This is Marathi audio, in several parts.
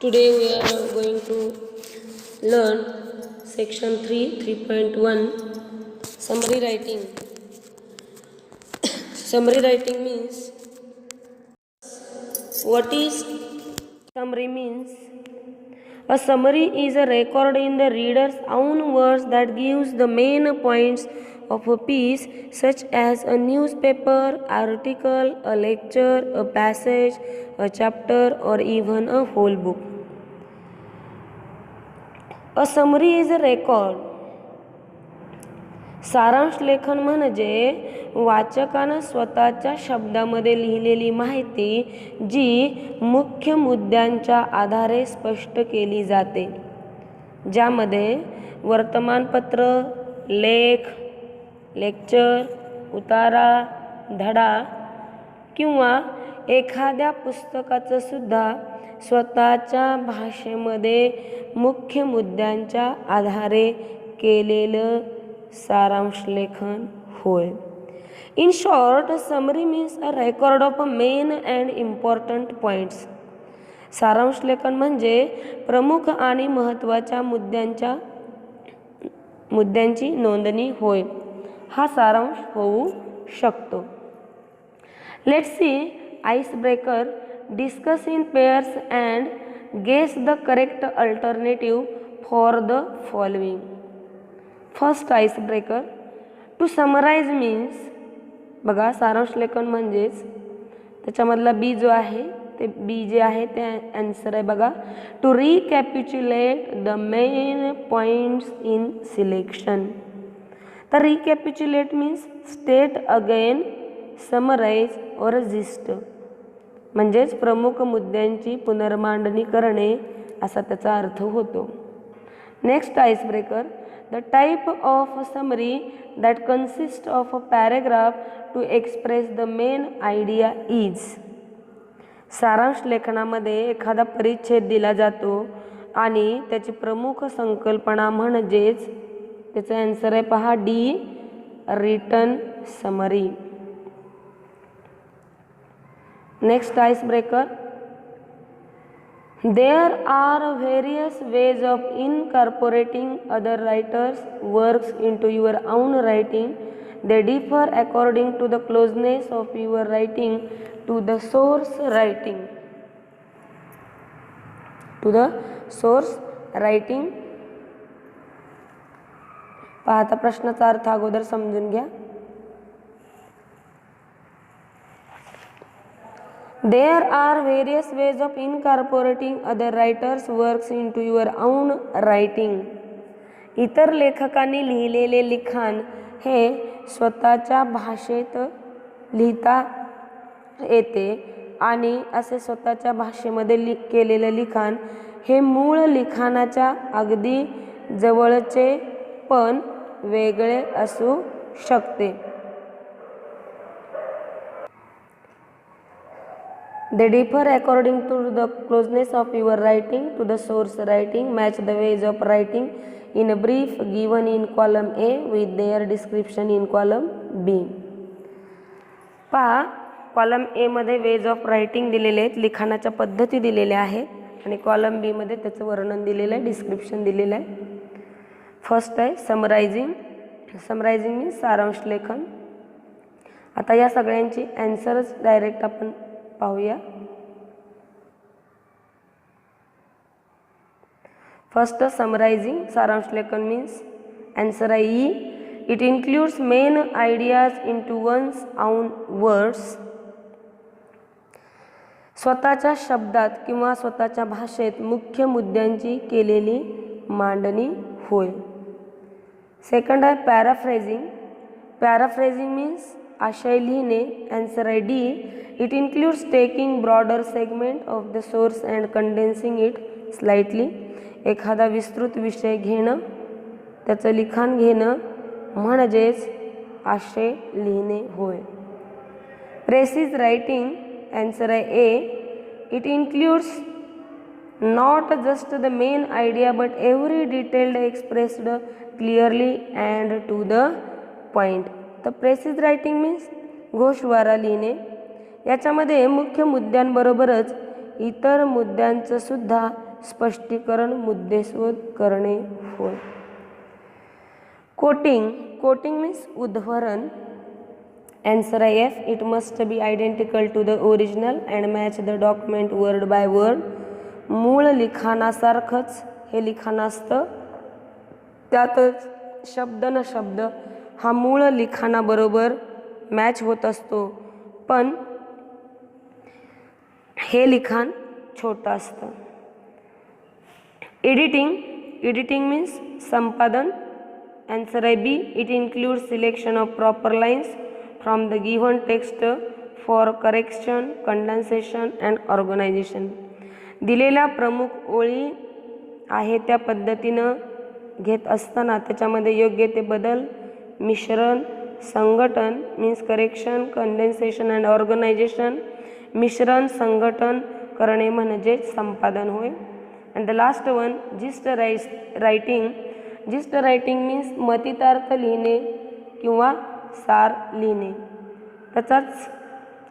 Today we are going to learn section 3 3.1 summary writing. Summary writing means, what is summary means? A summary is a record in the reader's own words that gives the main points of a piece, such as a newspaper article, a lecture, a passage, a chapter, or even a whole book. A summary is a record. सारांश लेखन म्हणजे वाचकानं स्वतःच्या शब्दामध्ये लिहिलेली माहिती जी मुख्य मुद्द्यांच्या आधारे स्पष्ट केली जाते, ज्यामध्ये वर्तमानपत्र, लेख, लेक्चर, उतारा, धडा किंवा एखाद्या पुस्तकाचं सुद्धा स्वतःच्या भाषेमध्ये मुख्य मुद्द्यांच्या आधारे केलेलं सारांश लेखन होय. In short, summary means a record of a main and important points. सारांश लेखन म्हणजे प्रमुख आणि महत्त्वाच्या मुद्द्यांची नोंदणी होय. हा सारांश होऊ शकतो. Let's see ice breaker. Discuss in pairs and guess the correct alternative for the following. First ice breaker. To summarize means, बघा सारांश लेखन म्हणजेच त्याच्यामधला बी जो आहे ते बी जे आहे ते आन्सर आहे बघा. To recapitulate the main points in selection. तर recapitulate means state again, summarise or restate, म्हणजेच प्रमुख मुद्द्यांची पुनर्मांडणी करणे असा त्याचा अर्थ होतो. Next ice breaker. The type of summary that consists of a paragraph to express the main idea is. सारांश लेखनामध्ये एखादा परिच्छेद दिला जातो आणि त्याची प्रमुख संकल्पना म्हणजेच त्याचा आन्सर आहे पहा D, written summary. Next ice breaker. There are various ways of incorporating other writers' works into your own writing. They differ according to the closeness of your writing to the source writing. To the source writing. पाहता प्रश्नाचा अर्थ अगोदर समजून घ्या. There are various ways of incorporating other writers' works into your own writing. इतर लेखकांनी लिहिलेले लिखाण हे स्वतःच्या भाषेत लिहिता येते आणि असे स्वतःच्या भाषेमध्ये केलेले लिखाण हे मूळ लिखाणाच्या अगदी जवळचे पण वेगळे असू शकते. They differ according to the closeness of your writing to the source writing. Match the ways of writing in a brief given in column A with their description in column B. पहा, कॉलम ए मध्ये वेज ऑफ रायटिंग दिलेले आहेत, लिखाणाच्या पद्धती दिलेल्या आहेत आणि कॉलम बी मध्ये त्याचं वर्णन दिलेलं आहे, डिस्क्रिप्शन दिलेलं आहे. फर्स्ट आहे समरायझिंग. समरायझिंग मीन्स सारांश लेखन. आता या सगळ्यांची आन्सरच डायरेक्ट आपण पाहूया. फर्स्ट समरायझिंग सारांश लेखन मीन्स आन्सर आहे E. It includes main ideas into one's own words. स्वतःच्या शब्दात किंवा स्वतःच्या भाषेत मुख्य मुद्द्यांची केलेली मांडणी होय. सेकंड आहे पॅराफ्रेझिंग. पॅराफ्रेझिंग मीन्स आशय लिहिणे. आन्सर आहे D. It includes taking broader segment of the source and condensing it slightly. एखादा विस्तृत विषय घेणं, त्याचं लिखाण घेणं म्हणजेच आशय लिहिणे होय. Precious writing. आन्सर आहे A. It includes not just the main idea but every detailed expressed clearly and to the point. तर प्रेसिज रायटिंग मीन्स गोषवारा लिहिणे. याच्यामध्ये मुख्य मुद्द्यांबरोबरच इतर मुद्द्यांचं सुद्धा स्पष्टीकरण, मुद्देसूद करणे होय. कोटिंग मीन्स उद्धरण. Answer F. It must be identical to the original and match the document word by word. मूळ लिखाणासारखंच हे लिखाण असतं, त्यातच शब्द न शब्द हा मूळ लिखाणाबरोबर मॅच होत असतो, पण हे लिखाण छोटं असतं. एडिटिंग मीन्स संपादन. Answer B. It includes selection of proper lines from the given text for correction, condensation and organization. दिलेल्या प्रमुख ओळी आहे त्या पद्धतीनं घेत असताना त्याच्यामध्ये योग्य ते बदल, मिश्रण, संघटन means correction, condensation and organisation. मिश्रण संघटन करणे म्हणजे संपादन होय. And the last one gist writing means मतितार्थ लिहिणे किंवा सार लिहिणे. त्याचाच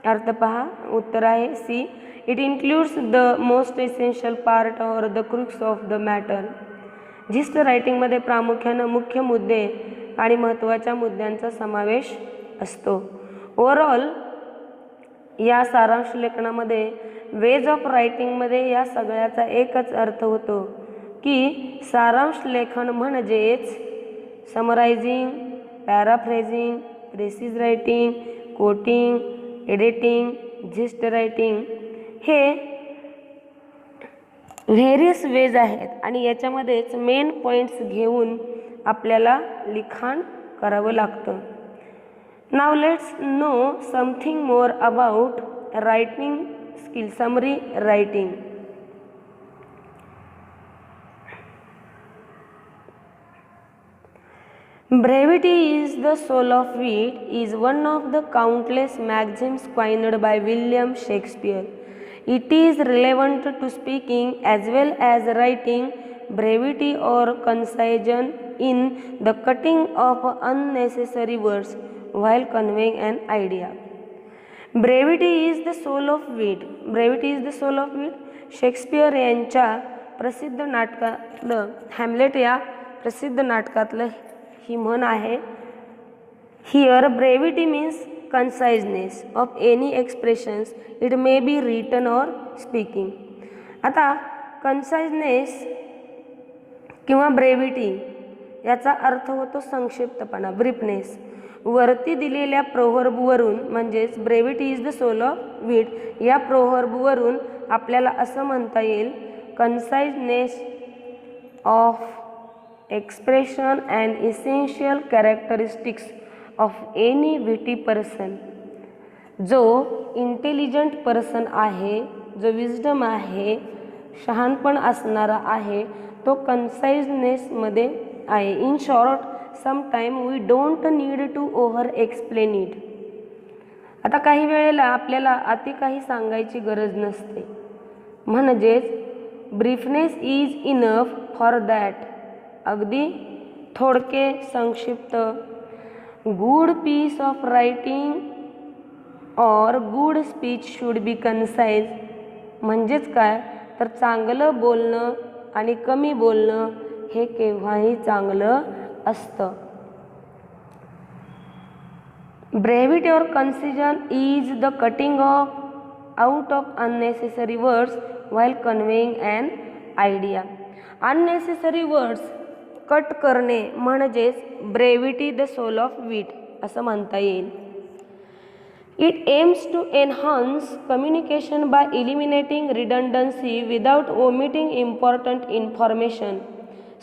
अर्थ पहा. उत्तर आहे C. It includes the most essential part or the crux of the matter. Gist रायटिंगमध्ये प्रामुख्यानं मुख्य मुद्दे आणि महत्त्वाच्या मुद्द्यांचा समावेश असतो. ओव्हरऑल या सारांश लेखनामध्ये वेज ऑफ रायटिंगमध्ये या सगळ्याचा एकच अर्थ होतो की सारांश लेखन म्हणजेच summarising, paraphrasing, precis writing, quoting, editing, gist writing हे व्हेरियस वेज आहेत आणि याच्यामध्येच मेन पॉईंट्स घेऊन आपल्याला लिखाण करावं लागतं. Now let's know something more about writing skill. Summary writing. Brevity is the soul of wit is one of the countless maxims coined by William Shakespeare. It is relevant to speaking as well as writing. Brevity or concision in the cutting of unnecessary words while conveying an idea. Brevity is the soul of wit. Brevity is the soul of wit. Shakespeare यांच्या प्रसिद्ध नाटकातलं हॅम्लेट या प्रसिद्ध नाटकातलं ही म्हण आहे. Here brevity means conciseness of any expressions. It may be written or speaking. आता कन्साइजनेस किंवा ब्रेविटी याचा अर्थ होतो संक्षिप्तपणा, ब्रीफनेस. वरती दिलेल्या प्रोव्हर्बवरून म्हणजेच brevity is the soul of wit या प्रोव्हर्बवरून आपल्याला असं म्हणता येईल conciseness of expression and essential characteristics of any witty person. जो इंटेलिजंट पर्सन आहे, जो विजडम आहे, शहाणपण असणारा आहे, तो कन्साइजनेसमध्ये आहे. In short sometime we don't need to over explain it. आता काही वेळेला आपल्याला अति काही सांगायची गरज नसते, म्हणजेच ब्रीफनेस इज इनफ फॉर दॅट. अगदी थोडके, संक्षिप्त. गुड पीस ऑफ रायटिंग और good speech should be concise. म्हणजेच काय तर चांगलं बोलणं आणि कमी बोलणं हे केव्हाही चांगलं असतं. Brevity or concision is the cutting out of unnecessary words while conveying an idea. Unnecessary words cut करणे म्हणजेच brevity the soul of wit असं म्हणता येईल. It aims to enhance communication by eliminating redundancy without omitting important information.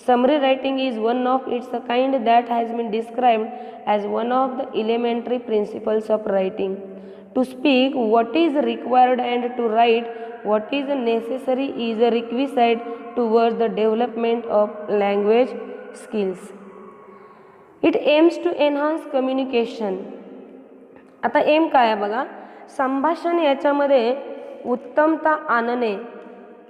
Summary writing is one of its a kind that has been described as one of the elementary principles of writing. To speak what is required and to write what is necessary is a requisite towards the development of language skills. It aims to enhance communication. आता एम काय आहे बघा, संभाषण याच्यामध्ये उत्तमता आणणे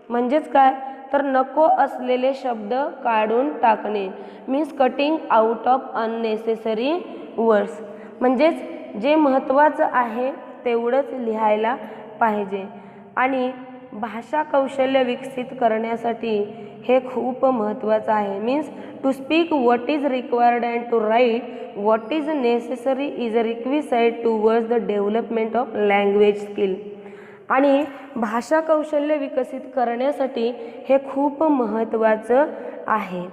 म्हणजेच काय तर नको असलेले शब्द काढून टाकणे. Means cutting out of unnecessary words. म्हणजेच जे महत्त्वाचं आहे तेवढंच लिहायला पाहिजे. आणि भाषा कौशल्य विकसित करण्यासाठी हे खूप महत्त्वाचं आहे. Means to speak what is required and to write what is necessary is a requisite towards the development of language skill. आणि भाषा कौशल्य विकसित करण्यासाठी हे खूप महत्त्वाचं आहे.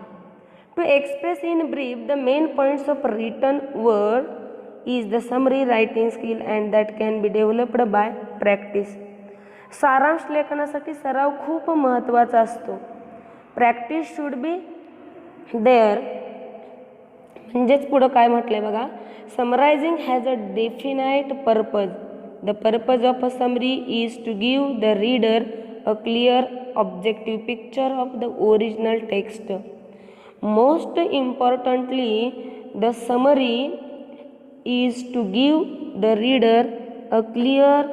To express in brief the main points of written word is the summary writing skill and that can be developed by practice. सारांश लेखनासाठी सराव खूप महत्त्वाचा असतो. Practice should be there. म्हणजेच पुढं काय म्हटलंय बघा, summarising has a definite purpose. The purpose of a summary is to give the reader a clear objective picture of the original text. Most importantly the summary is to give the reader a clear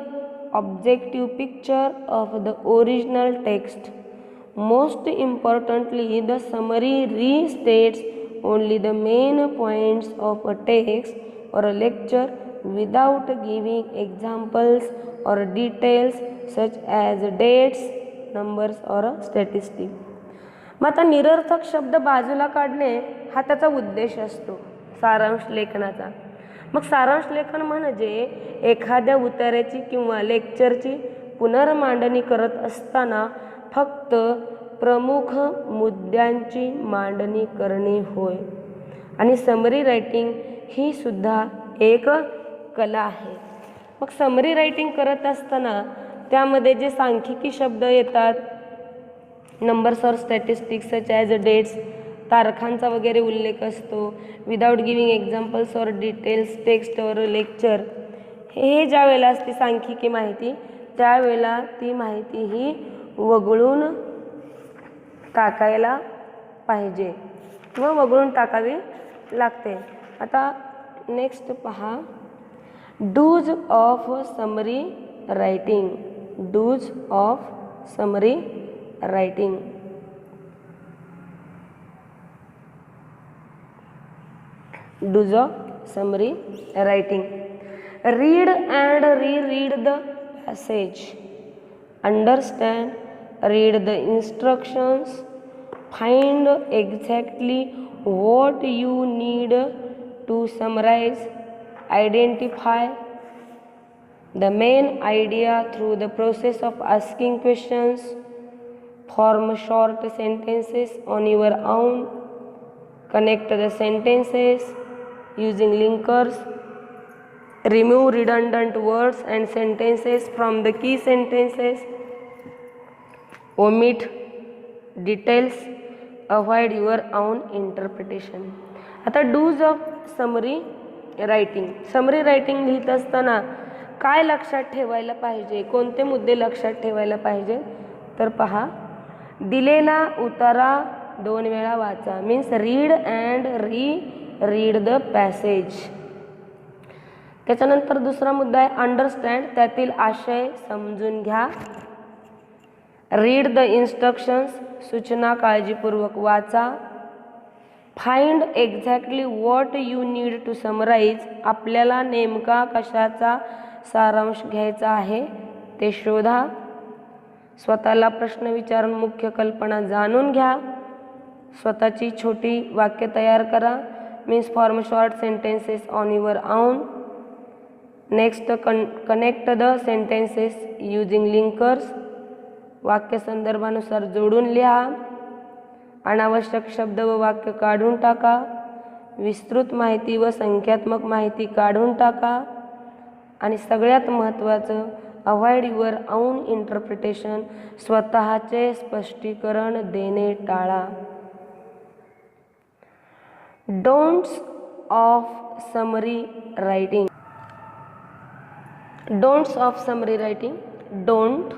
objective picture of the original text. Most importantly, the summary restates only the main points of a text or a lecture without giving examples or details such as dates, numbers or statistics. मग आता निरर्थक शब्द बाजूला काढणे हा त्याचा उद्देश असतो सारांश लेखनाचा. मग सारांश लेखन म्हणजे एखाद्या उतार्याची किंवा लेक्चरची पुनर्मांडणी करत असताना फक्त प्रमुख मुद्द्यांची मांडणी करणे होय. आणि समरी रायटिंग ही सुद्धा एक कला आहे. मग समरी रायटिंग करत असताना त्यामध्ये जे सांख्यिकी शब्द येतात, नंबर्स और स्टॅटिस्टिक्स सच ॲज डेट्स, तारखांचा वगैरे उल्लेख असतो, विदाउट गिविंग एक्झाम्पल्स और डिटेल्स टेक्स्ट और लेक्चर, हे ज्या वेळेला असते सांख्यिकी माहिती त्यावेळेला ती माहिती ही वगळून टाकायला पाहिजे किंवा वगळून टाकावी लागते. आता नेक्स्ट पहा, do's of summary writing. Do's of summary writing. Do's of summary writing. Read and reread the passage. Understand, read the instructions, find exactly what you need to summarize, identify the main idea through the process of asking questions, form short sentences on your own, connect the sentences using linkers, remove redundant words and sentences from the key sentences, omit details, avoid your own interpretation. आता do's of summary writing. Summary writing लिहित असताना काय लक्षात ठेवायला पाहिजे, कोणते मुद्दे लक्षात ठेवायला पाहिजे तर पहा, दिलेला उतारा 2 वेळा वाचा. Means read and read the passage. त्याच्यानंतर दुसरा मुद्दा आहे अंडरस्टँड, त्यातील आशय समजून घ्या. रीड द इन्स्ट्रक्शन्स, सूचना काळजीपूर्वक वाचा. Find exactly what you need to summarize, आपल्याला नेमका कशाचा सारांश घ्यायचा आहे ते शोधा. स्वतःला प्रश्न विचारून मुख्य कल्पना जाणून घ्या. स्वतःची छोटी वाक्य तयार करा. Means form short sentences on your own. Next connect the sentences using linkers, वाक्य संदर्भानुसार जोडून लिहा. अनावश्यक शब्द व वाक्य काढून टाका. विस्तृत माहिती व संख्यात्मक माहिती काढून टाका. आणि सगळ्यात महत्त्वाचं, अवॉइड युअर ओन इंटरप्रिटेशन, स्वतःचे स्पष्टीकरण देणे टाळा. Don'ts of summary writing. Don'ts of summary writing. Don't,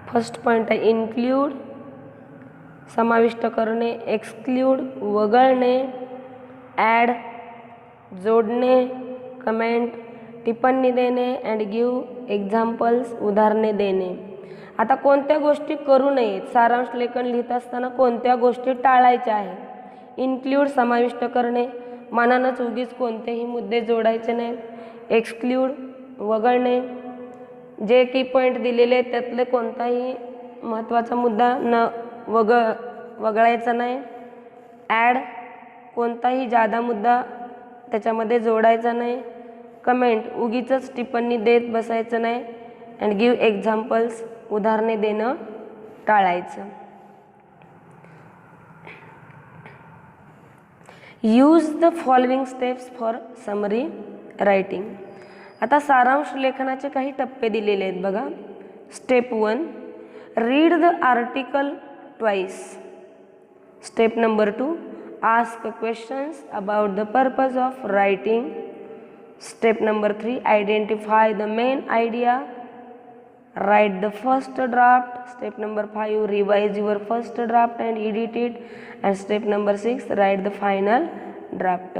first point आहे इन्क्ल्यूड, समाविष्ट करणे. एक्सक्ल्यूड, वगळणे. ॲड, जोडणे. कमेंट, टिप्पणी देणे. अँड गिव्ह एक्झाम्पल्स, उदाहरणे देणे. आता कोणत्या गोष्टी करू नयेत, सारांश लेखन लिहित असताना कोणत्या गोष्टी टाळायच्या आहेत. इन्क्ल्यूड, समाविष्ट करणे, मनानंच उगीच कोणतेही मुद्दे जोडायचे नाहीत. एक्सक्ल्यूड, वगळणे. जे की पॉईंट दिलेले आहेत त्यातले कोणताही महत्त्वाचा मुद्दा वगळायचा नाही. ॲड कोणताही जादा मुद्दा त्याच्यामध्ये जोडायचा नाही. कमेंट उगीचच टिप्पणी देत बसायचं नाही. अँड गिव्ह एक्झाम्पल्स उदाहरणे देणं टाळायचं. Use the following steps for summary writing. आता सारांश लेखनाचे काही टप्पे दिलेले आहेत बघा. Step 1 read the article twice. Step number 2 ask questions about the purpose of writing. Step number 3 identify the main idea. Write the first draft. Step number 5 revise your first draft and edit it. And step number 6 write the final draft.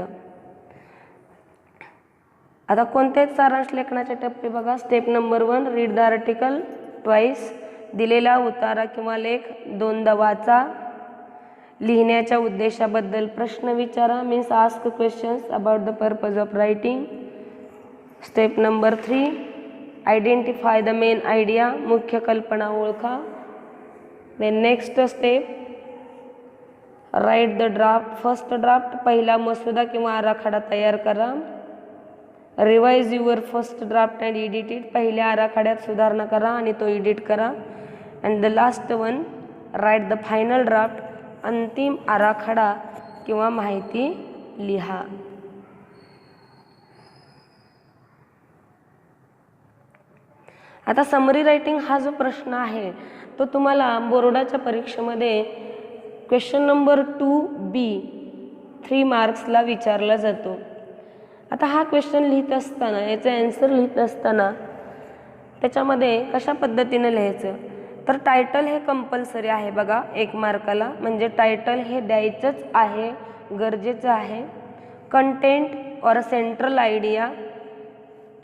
आता कोणते सारांश लेखनाचे टप्पे बघा. Step number 1 read the article twice. दिलेला उतारा किंवा लेख दोनदा वाचा. लिहिण्याच्या उद्देशाबद्दल प्रश्न विचारा. Means ask questions about the purpose of writing. Step number 3 identify the main idea. मुख्य कल्पना ओळखा. Then next step write the draft. First draft पहिला मसुदा किंवा आराखडा तयार करा. Revise your first draft and edit it. पहिल्या आराखड्यात सुधारणा करा आणि तो एडिट करा. And the last one write the final draft. अंतिम आराखडा किंवा माहिती लिहा. आता समरी रायटिंग हा जो प्रश्न आहे तो तुम्हाला बोर्डाच्या परीक्षेमध्ये क्वेश्चन नंबर 2B 3 मार्क्सला विचारला जातो. आता हा क्वेश्चन लिहित असताना याचं ॲन्सर लिहित असताना त्याच्यामध्ये कशा पद्धतीनं लिहायचं तर टायटल हे कंपल्सरी आहे बघा 1 मार्काला. म्हणजे टायटल हे द्यायचंच आहे, गरजेचं आहे. कंटेंट और सेंट्रल आयडिया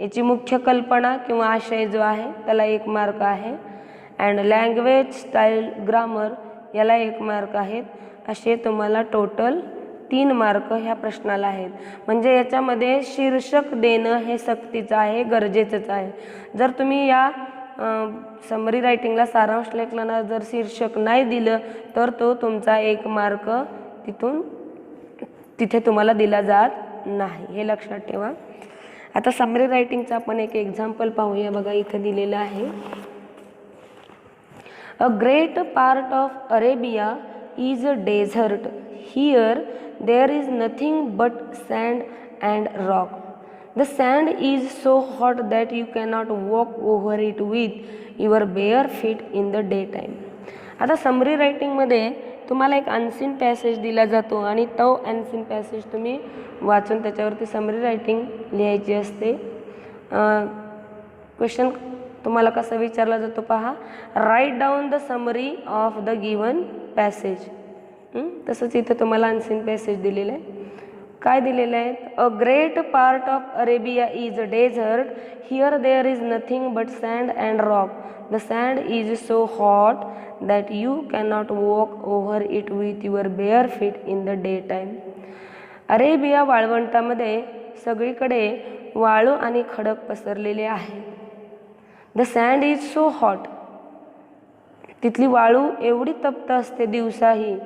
याची मुख्य कल्पना किंवा आशय जो आहे त्याला 1 मार्क आहे. अँड लँग्वेज स्टाईल ग्रामर याला 1 मार्क आहेत. असे तुम्हाला टोटल 3 मार्क ह्या प्रश्नाला आहेत. म्हणजे याच्यामध्ये शीर्षक देणं हे सक्तीचं आहे, गरजेचंच आहे. जर तुम्ही या समरी रायटिंगला सारांश लेखनाला जर शीर्षक नाही दिलं तर तो तुमचा 1 मार्क तिथे तुम्हाला दिला जात नाही, हे लक्षात ठेवा. आता समरी रायटिंगचं आपण एक एक्झाम्पल पाहूया बघा. इथं दिलेलं आहे. A great part of Arabia is a desert. Here there is nothing but sand and rock. The sand is so hot that you cannot walk over it with your bare feet in the day time. आता समरी रायटिंगमध्ये तुम्हाला एक अनसीन पॅसेज दिला जातो आणि तो अनसीन पॅसेज तुम्ही वाचून त्याच्यावरती समरी रायटिंग लिहायची असते. क्वेश्चन तुम्हाला कसा विचारला जातो पहा. Write down the summary of the given passage. तसंच इथं तुम्हाला अनसीन पॅसेज दिलेलं आहे. काय दिलेलं आहे. A great part of Arabia is a desert. Here there is nothing but sand and rock. The sand is so hot that you cannot walk over it with your bare feet in the day time. Arabia वाळवंटामध्ये सगळीकडे वाळू आणि खडक पसरलेले आहे. The sand is so hot. तिथली वाळू एवढी तप्त असते दिवसाही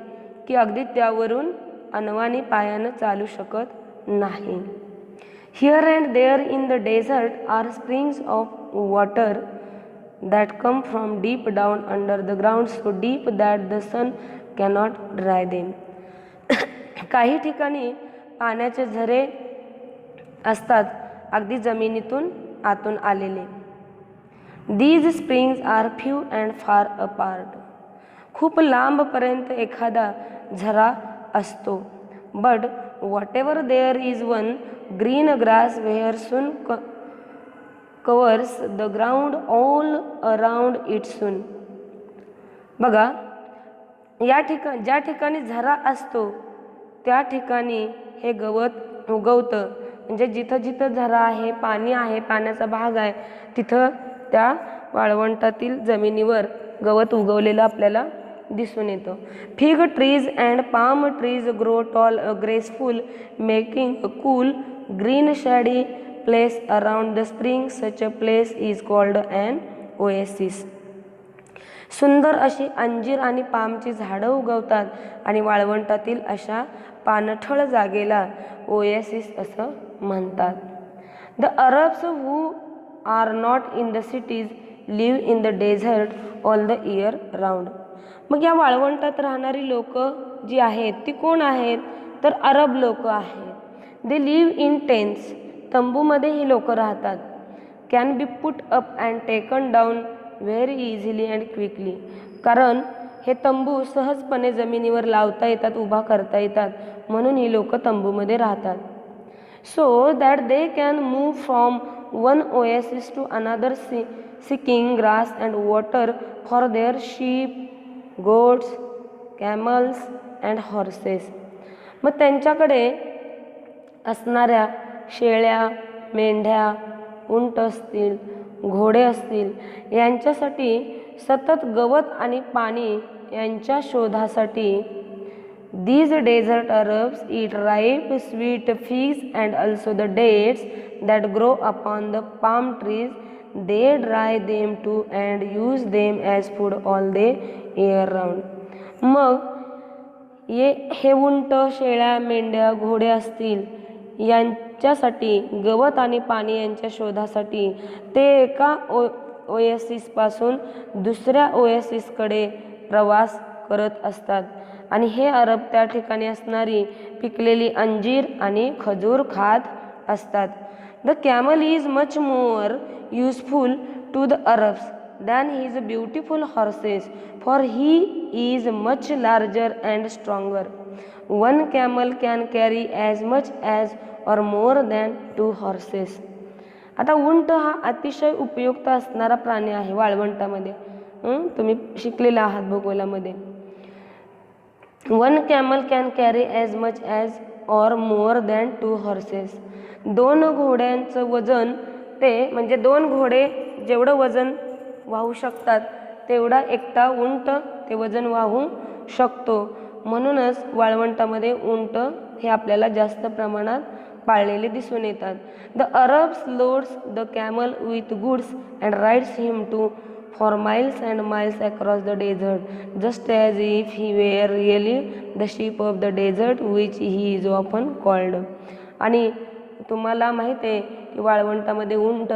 की अगदी त्यावरून अनवाणी पायानं चालू शकत नाही. Here and there in the desert are springs of water that come from deep down under the ground, so deep that the sun cannot dry them. काही ठिकाणी पाण्याचे झरे असतात अगदी जमिनीतून आतून आलेले. These springs are few and far apart. खूप लांबपर्यंत एखादा झरा असतो. But whatever there is one green grass where soon covers the ground all around it soon. बघा या ज्या ठिकाणी झरा असतो त्या ठिकाणी हे गवत उगवतं. म्हणजे जिथं जिथं झरा आहे, पाणी आहे, पाण्याचा भाग आहे तिथं त्या वाळवंटातील जमिनीवर गवत उगवलेलं आपल्याला दिसून येतं. Fig trees and palm trees grow tall, graceful, making a cool green shady place around the spring. Such a place is called an oasis. सुंदर अशी अंजीर आणि पामची झाडं उगवतात आणि वाळवंटातील अशा पाणथळ जागेला ओएसिस असं म्हणतात. The Arabs who are not in the cities live in the dessert all the year round. मग या वाळवंटात राहणारी लोक जी आहेत ती कोण आहेत, तर अरब लोक आहेत. दे लिव्ह इन टेन्ट्स, तंबूमध्ये ही लोक राहतात. Can be put up and taken down very easily and quickly, कारण हे तंबू सहजपणे जमिनीवर लावता येतात, उभा करता येतात, म्हणून ही लोक तंबूमध्ये राहतात. So that they can move from one oasis to another seeking grass and water for their sheep, goats, camels and horses. मग त्यांच्याकडे असणाऱ्या शेळ्या, मेंढ्या, उंट असतील, घोडे असतील, यांच्यासाठी सतत गवत आणि पाणी यांच्या शोधासाठी these desert Arabs eat ripe sweet figs and also the dates that grow upon the palm trees. They dry them too and use them as food all the year round. मग हे उंट, शेळ्या, मेंढ्या, घोडे असतील यांच्यासाठी गवत आणि पाणी यांच्या शोधासाठी ते एका ओएसिसपासून दुसऱ्या ओएसिसकडे प्रवास करत असतात आणि हे अरब त्या ठिकाणी असणारी पिकलेली अंजीर आणि खजूर खात असतात. The camel is much more useful to the Arabs than his beautiful horses, for he is much larger and stronger. One camel can carry as much as or more than 2 horses. आता उंट हा अतिशय उपयुक्त असणारा प्राणी आहे वाळवंटामध्ये. तुम्ही शिकलेला आहात भूगोलामध्ये. One camel can carry as much as or more than 2 horses. 2 घोड्यांचं वजन ते म्हणजे 2 घोडे जेवढं वजन वाहू शकतात तेवढा एकटा उंट ते वजन वाहू शकतो. म्हणूनच वाळवंटामध्ये उंट हे आपल्याला जास्त प्रमाणात पाळलेले दिसून येतात. The Arabs loads the camel with goods and rides him to for miles and miles across the desert just as if he were really the ship of the desert which he is often called. आणि तुम्हाला माहीत आहे की वाळवंटामध्ये उंट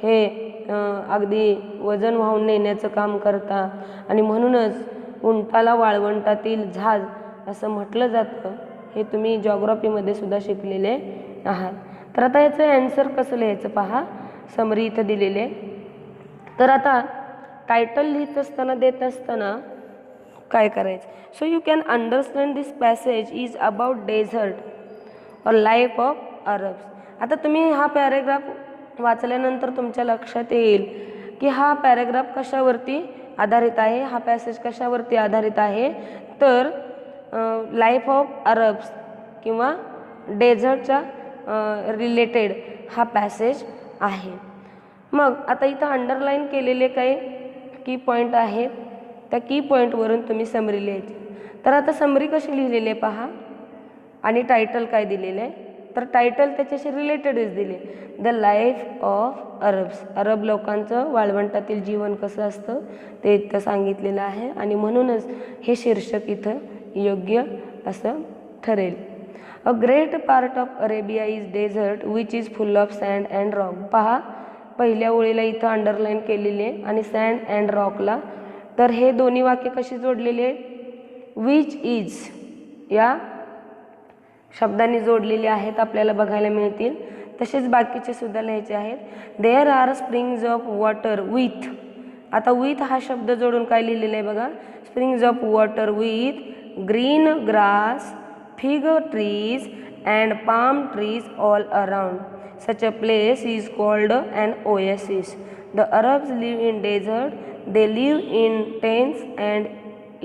हे अगदी वजन वाहून नेण्याचं काम करतात आणि म्हणूनच उंटाला वाळवंटातील झाज असं म्हटलं जातं. हे तुम्ही जॉग्राफीमध्ये सुद्धा शिकलेले आहात. तर आता याचं ॲन्सर कसं लिहायचं पहा, समरी इथं दिलेले. तर आता टायटल लिहित असताना देत असताना काय करायचं. So you can understand this passage is about desert और लाईफ ऑफ अरब्स. आता तुम्ही हा पॅरेग्राफ वाचल्यानंतर तुमच्या लक्षात येईल की हा पॅरेग्राफ कशावरती आधारित आहे, हा पॅसेज कशावरती आधारित आहे, तर लाईफ ऑफ अरब्स किंवा डेझर्टच्या रिलेटेड हा पॅसेज आहे. मग आता इथं अंडरलाईन केलेले काही की पॉईंट आहेत, त्या की पॉईंटवरून तुम्ही समरी लिहायची. तर आता समरी कशी लिहिलेली आहे पहा आणि टायटल काय दिलेलं आहे. तर टायटल त्याच्याशी रिलेटेडच दिले, द लाईफ ऑफ अरब्स. अरब लोकांचं वाळवंटातील जीवन कसं असतं ते इथं सांगितलेलं आहे आणि म्हणूनच हे शीर्षक इथं योग्य असं ठरेल. A great part of Arabia is desert which is full of sand and rock. पहा पहिल्या ओळीला इथं अंडरलाईन केलेली आहे आणि सँड अँड रॉकला. तर हे दोन्ही वाक्य कशी जोडलेली आहेत, विच इज या शब्दांनी जोडलेले आहेत आपल्याला बघायला मिळतील. तसेच बाकीचे सुद्धा लिहायचे आहेत. There are springs of water with. आता विथ हा शब्द जोडून काय लिहिलेलं आहे बघा, springs of water with green grass, fig trees and palm trees all around. Such a place is called an oasis. The Arabs live in desert. They live in tents and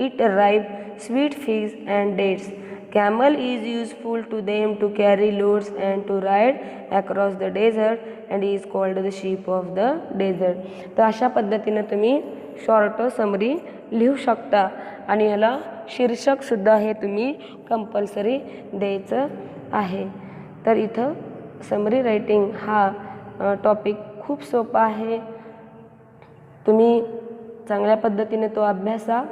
eat ripe sweet figs and dates. Camel is useful to them to carry loads and to ride across the desert and is called the sheep of the desert. तर अशा पद्धतीने तुम्ही शॉर्ट समरी लिहू शकता आणि ह्याला शीर्षकसुद्धा हे तुम्ही कंपल्सरी द्यायचं आहे. तर इथं समरी रायटिंग हा टॉपिक खूप सोपा आहे. तुम्ही चांगल्या पद्धतीने तो अभ्यासा.